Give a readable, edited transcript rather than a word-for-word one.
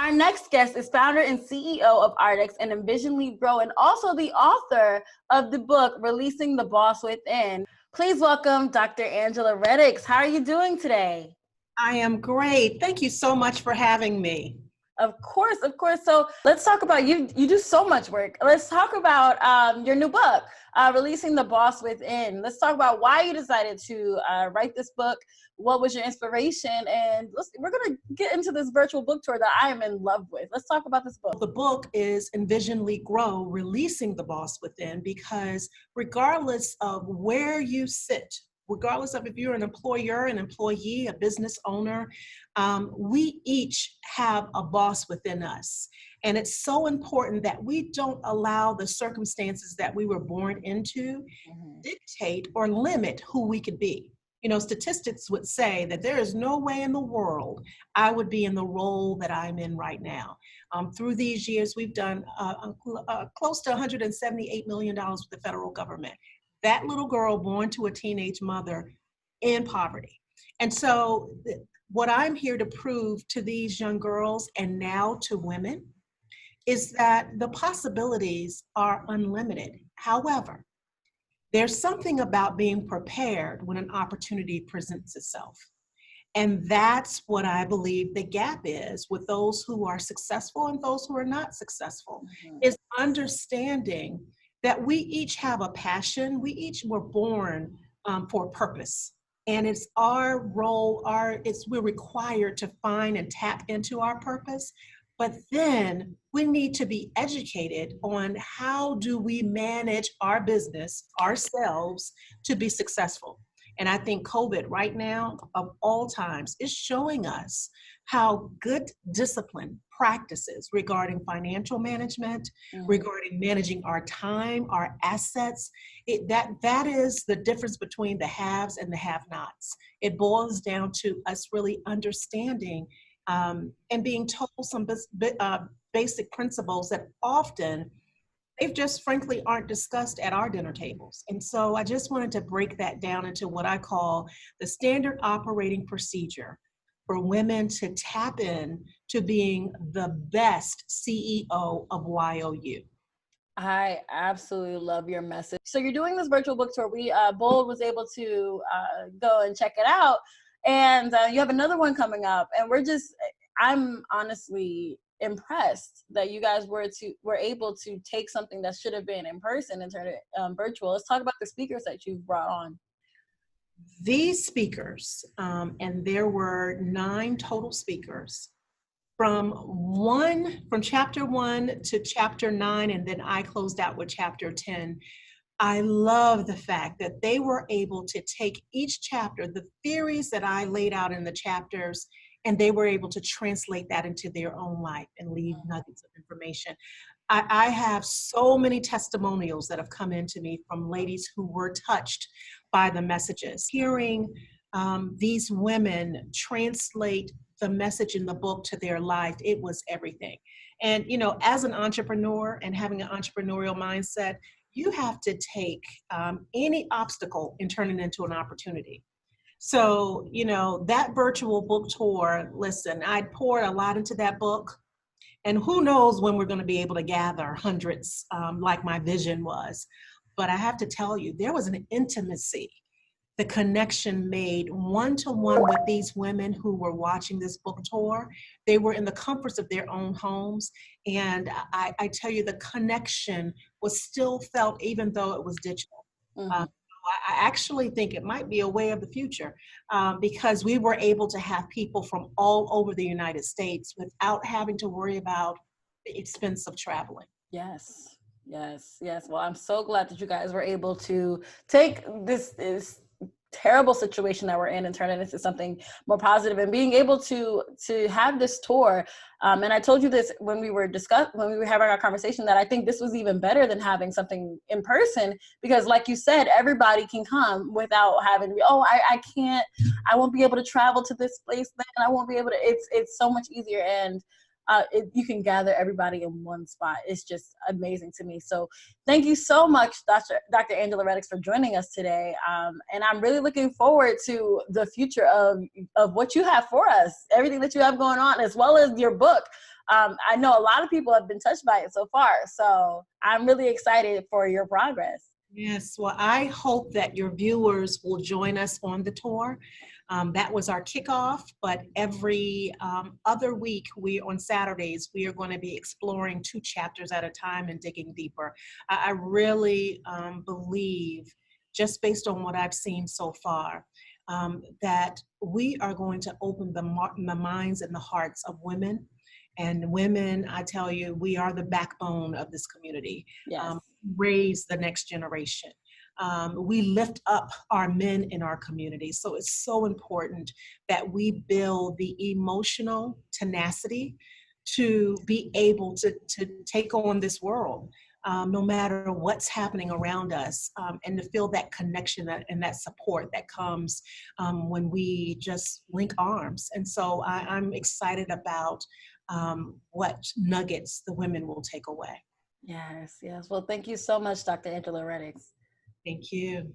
Our next guest is founder and CEO of Reddix and Envision Lead Grow, and also the author of the book, Releasing the Boss Within. Please welcome Dr. Angela Reddix. How are you doing today? I am great. Thank you so much for having me. Of course. So let's talk about you. You do so much work. Let's talk about your new book, Releasing the Boss Within. Let's talk about why you decided to write this book. What was your inspiration? And we're going to get into this virtual book tour that I am in love with. Let's talk about this book. The book is Envision Lead Grow, Releasing the Boss Within, because regardless of where you sit, regardless of if you're an employer, an employee, a business owner, we each have a boss within us. And it's so important that we don't allow the circumstances that we were born into dictate or limit who we could be. You know, statistics would say that there is no way in the world I would be in the role that I'm in right now. Through these years, we've done close to $178 million with the federal government. That little girl born to a teenage mother in poverty. And so what I'm here to prove to these young girls and now to women is that the possibilities are unlimited. However, there's something about being prepared when an opportunity presents itself. And that's what I believe the gap is with those who are successful and those who are not successful, is understanding that we each have a passion. We each were born for a purpose. And it's our role, we're required to find and tap into our purpose. But then we need to be educated on how do we manage our business, ourselves, to be successful. And I think COVID right now, of all times, is showing us how good discipline practices regarding financial management, regarding managing our time, our assets, that is the difference between the haves and the have-nots. It boils down to us really understanding and being told some basic principles that often they just frankly aren't discussed at our dinner tables. And so I just wanted to break that down into what I call the standard operating procedure for women to tap in to being the best CEO of YOU. I absolutely love your message. So you're doing this virtual book tour. Bold was able to go and check it out. And you have another one coming up. And I'm honestly impressed that you guys were able to take something that should have been in person and turn it virtual. Let's talk about the speakers that you've brought on. These speakers, and there were 9 total speakers, from chapter 1 to chapter 9, and then I closed out with chapter 10. I love the fact that they were able to take each chapter, the theories that I laid out in the chapters, and they were able to translate that into their own life and leave nuggets of information. I have so many testimonials that have come into me from ladies who were touched by the messages. Hearing these women translate the message in the book to their life, it was everything. And, you know, as an entrepreneur and having an entrepreneurial mindset, you have to take any obstacle and turn it into an opportunity. So, you know, that virtual book tour, listen, I poured a lot into that book. And who knows when we're going to be able to gather hundreds like my vision was. But I have to tell you, there was an intimacy, the connection made one-to-one with these women who were watching this book tour. They were in the comforts of their own homes. And I tell you, the connection was still felt even though it was digital. I actually think it might be a way of the future because we were able to have people from all over the United States without having to worry about the expense of traveling. Yes. Well, I'm so glad that you guys were able to take this terrible situation that we're in and turn it into something more positive, and being able to have this tour. And I told you this when we were having our conversation, that I think this was even better than having something in person, because like you said, everybody can come without having to be, I can't, I won't be able to travel to this place, then I won't be able to, it's so much easier. And you can gather everybody in one spot. It's just amazing to me. So thank you so much, Dr. Angela Reddix, for joining us today. And I'm really looking forward to the future of what you have for us, everything that you have going on, as well as your book. I know a lot of people have been touched by it so far. So I'm really excited for your progress. Yes, well, I hope that your viewers will join us on the tour. That was our kickoff, but every other week, on Saturdays, we are going to be exploring 2 chapters at a time and digging deeper. I really believe, just based on what I've seen so far, that we are going to open the minds and the hearts of women. And women, I tell you, we are the backbone of this community. Yes. Raise the next generation. We lift up our men in our community. So it's so important that we build the emotional tenacity to be able to take on this world, no matter what's happening around us, and to feel that connection and that support that comes when we just link arms. And so I'm excited about what nuggets the women will take away. Yes, yes. Well, thank you so much, Dr. Angela Reddix. Thank you.